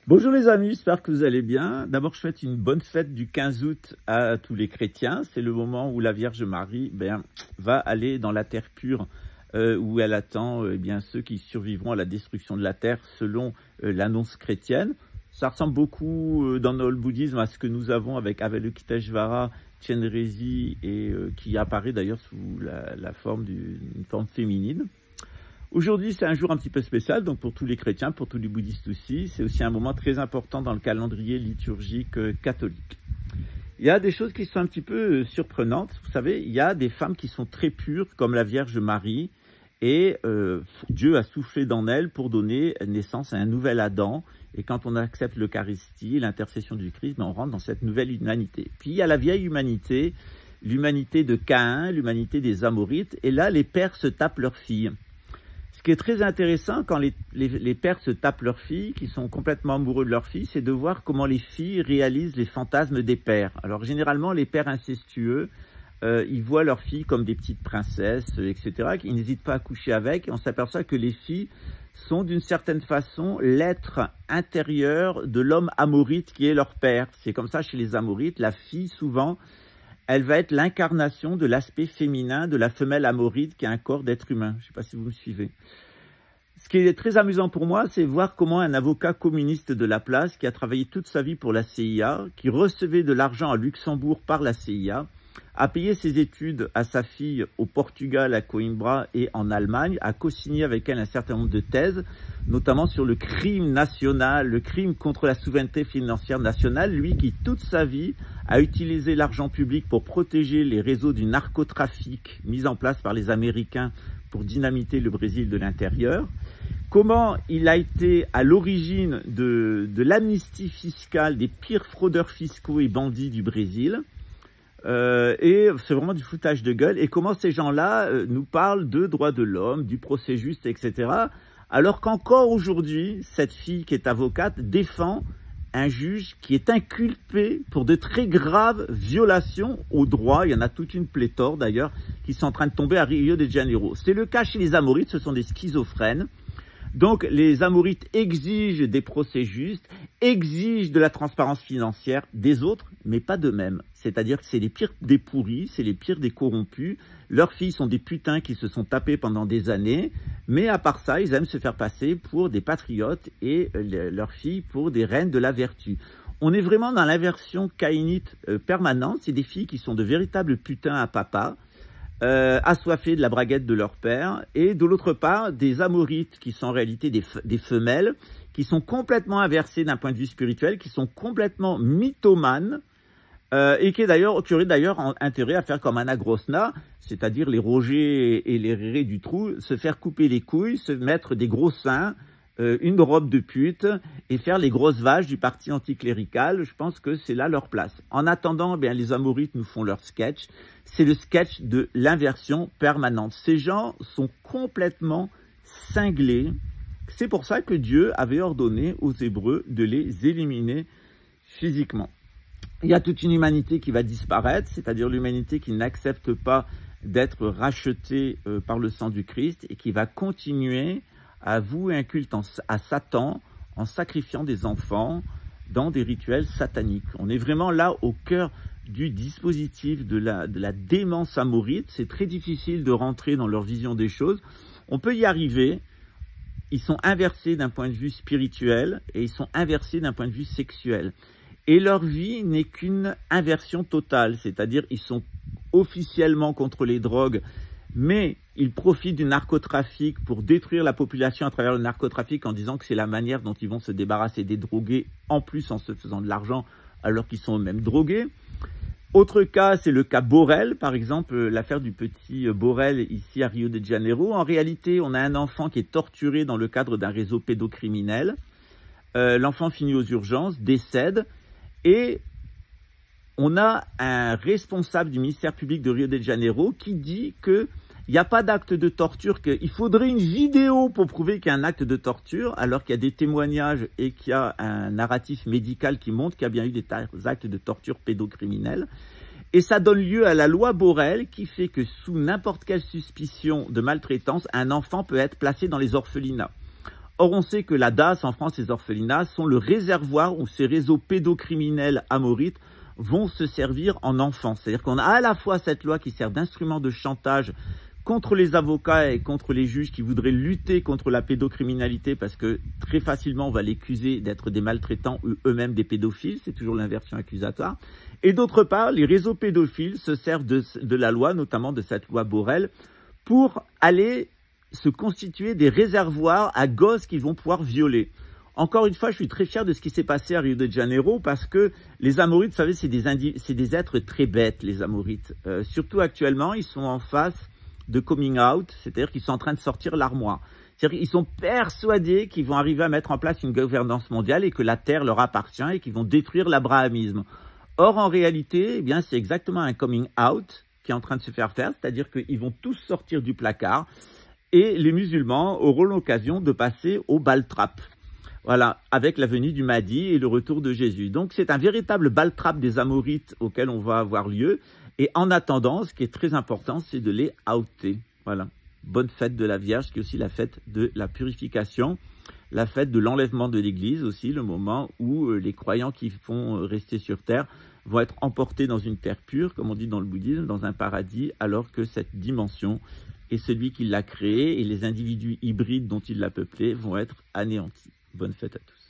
Bonjour les amis, j'espère que vous allez bien. D'abord, je souhaite une bonne fête du 15 août à tous les chrétiens. C'est le moment où la Vierge Marie va aller dans la terre pure, où elle attend ceux qui survivront à la destruction de la terre selon l'annonce chrétienne. Ça ressemble beaucoup dans le bouddhisme à ce que nous avons avec Avalokiteshvara, Chenrezig, et qui apparaît d'ailleurs sous la forme d'une forme féminine. Aujourd'hui, c'est un jour un petit peu spécial, donc pour tous les chrétiens, pour tous les bouddhistes aussi. C'est aussi un moment très important dans le calendrier liturgique catholique. Il y a des choses qui sont un petit peu surprenantes. Vous savez, il y a des femmes qui sont très pures, comme la Vierge Marie, et Dieu a soufflé dans elle pour donner naissance à un nouvel Adam. Et quand on accepte l'Eucharistie, l'intercession du Christ, on rentre dans cette nouvelle humanité. Puis il y a la vieille humanité, l'humanité de Caïn, l'humanité des Amorites, et là, les pères se tapent leurs filles. Ce qui est très intéressant quand les pères se tapent leurs filles, qui sont complètement amoureux de leurs filles, c'est de voir comment les filles réalisent les fantasmes des pères. Alors généralement, les pères incestueux, ils voient leurs filles comme des petites princesses, etc. Ils n'hésitent pas à coucher avec, et on s'aperçoit que les filles sont d'une certaine façon l'être intérieur de l'homme amorite qui est leur père. C'est comme ça chez les Amorites, la fille souvent, elle va être l'incarnation de l'aspect féminin de la femelle amorite qui a un corps d'être humain. Je ne sais pas si vous me suivez. Ce qui est très amusant pour moi, c'est voir comment un avocat communiste de la place, qui a travaillé toute sa vie pour la CIA, qui recevait de l'argent à Luxembourg par la CIA, a payé ses études à sa fille au Portugal, à Coimbra et en Allemagne, a co-signé avec elle un certain nombre de thèses, notamment sur le crime national, le crime contre la souveraineté financière nationale, lui qui toute sa vie a utilisé l'argent public pour protéger les réseaux du narcotrafic mis en place par les Américains pour dynamiter le Brésil de l'intérieur. Comment il a été à l'origine de l'amnistie fiscale des pires fraudeurs fiscaux et bandits du Brésil. Et c'est vraiment du foutage de gueule. Et comment ces gens-là nous parlent de droits de l'homme, du procès juste, etc. Alors qu'encore aujourd'hui, cette fille qui est avocate défend un juge qui est inculpé pour de très graves violations aux droits. Il y en a toute une pléthore d'ailleurs qui sont en train de tomber à Rio de Janeiro. C'est le cas chez les Amorites, ce sont des schizophrènes. Donc les Amorites exigent des procès justes, exigent de la transparence financière des autres, mais pas d'eux-mêmes. C'est-à-dire que c'est les pires des pourris, c'est les pires des corrompus. Leurs filles sont des putains qui se sont tapés pendant des années, mais à part ça, ils aiment se faire passer pour des patriotes et leurs filles pour des reines de la vertu. On est vraiment dans l'inversion caïnite permanente. C'est des filles qui sont de véritables putains à papa, assoiffés de la braguette de leur père, et de l'autre part, des Amorites qui sont en réalité des femelles, qui sont complètement inversées d'un point de vue spirituel, qui sont complètement mythomanes, et qui auraient d'ailleurs intérêt à faire comme Anna Grosna, c'est-à-dire les Roger et les Réré du trou, se faire couper les couilles, se mettre des gros seins, une robe de pute, et faire les grosses vaches du parti anticlérical. Je pense que c'est là leur place. En attendant, les Amorites nous font leur sketch. C'est le sketch de l'inversion permanente. Ces gens sont complètement cinglés. C'est pour ça que Dieu avait ordonné aux Hébreux de les éliminer physiquement. Il y a toute une humanité qui va disparaître, c'est-à-dire l'humanité qui n'accepte pas d'être rachetée par le sang du Christ et qui va continuer à vouer un culte à Satan en sacrifiant des enfants dans des rituels sataniques. On est vraiment là au cœur du dispositif de la démence amorite. C'est très difficile de rentrer dans leur vision des choses. On peut y arriver. Ils sont inversés d'un point de vue spirituel et ils sont inversés d'un point de vue sexuel. Et leur vie n'est qu'une inversion totale, c'est-à-dire ils sont officiellement contre les drogues, mais ils profitent du narcotrafic pour détruire la population à travers le narcotrafic en disant que c'est la manière dont ils vont se débarrasser des drogués, en plus en se faisant de l'argent alors qu'ils sont eux-mêmes drogués. Autre cas, c'est le cas Borel, par exemple, l'affaire du petit Borel ici à Rio de Janeiro. En réalité, on a un enfant qui est torturé dans le cadre d'un réseau pédocriminel. L'enfant finit aux urgences, décède, et on a un responsable du ministère public de Rio de Janeiro qui dit qu'il n'y a pas d'acte de torture, qu'il faudrait une vidéo pour prouver qu'il y a un acte de torture, alors qu'il y a des témoignages et qu'il y a un narratif médical qui montre qu'il y a bien eu des actes de torture pédocriminels. Et ça donne lieu à la loi Borel qui fait que sous n'importe quelle suspicion de maltraitance, un enfant peut être placé dans les orphelinats. Or, on sait que la DAS, en France, les orphelinats, sont le réservoir où ces réseaux pédocriminels amorites vont se servir en enfants. C'est-à-dire qu'on a à la fois cette loi qui sert d'instrument de chantage contre les avocats et contre les juges qui voudraient lutter contre la pédocriminalité parce que très facilement on va les accuser d'être des maltraitants ou eux-mêmes des pédophiles, c'est toujours l'inversion accusatoire. Et d'autre part, les réseaux pédophiles se servent de la loi, notamment de cette loi Borrell, pour aller se constituer des réservoirs à gosses qu'ils vont pouvoir violer. Encore une fois, je suis très fier de ce qui s'est passé à Rio de Janeiro parce que les Amorites, vous savez, c'est des êtres très bêtes, les Amorites. Surtout actuellement, ils sont en phase de coming out, c'est-à-dire qu'ils sont en train de sortir l'armoire. C'est-à-dire qu'ils sont persuadés qu'ils vont arriver à mettre en place une gouvernance mondiale et que la Terre leur appartient et qu'ils vont détruire l'abrahamisme. Or, en réalité, eh bien, c'est exactement un coming out qui est en train de se faire, c'est-à-dire qu'ils vont tous sortir du placard et les musulmans auront l'occasion de passer au bal-trap. Voilà, avec la venue du Mahdi et le retour de Jésus. Donc, c'est un véritable bal-trap des Amorites auquel on va avoir lieu. Et en attendant, ce qui est très important, c'est de les outer. Voilà. Bonne fête de la Vierge, qui est aussi la fête de la purification, la fête de l'enlèvement de l'Église aussi, le moment où les croyants qui vont rester sur terre vont être emportés dans une terre pure, comme on dit dans le bouddhisme, dans un paradis, alors que cette dimension et celui qui l'a créée et les individus hybrides dont il l'a peuplée vont être anéantis. Bonne fête à tous.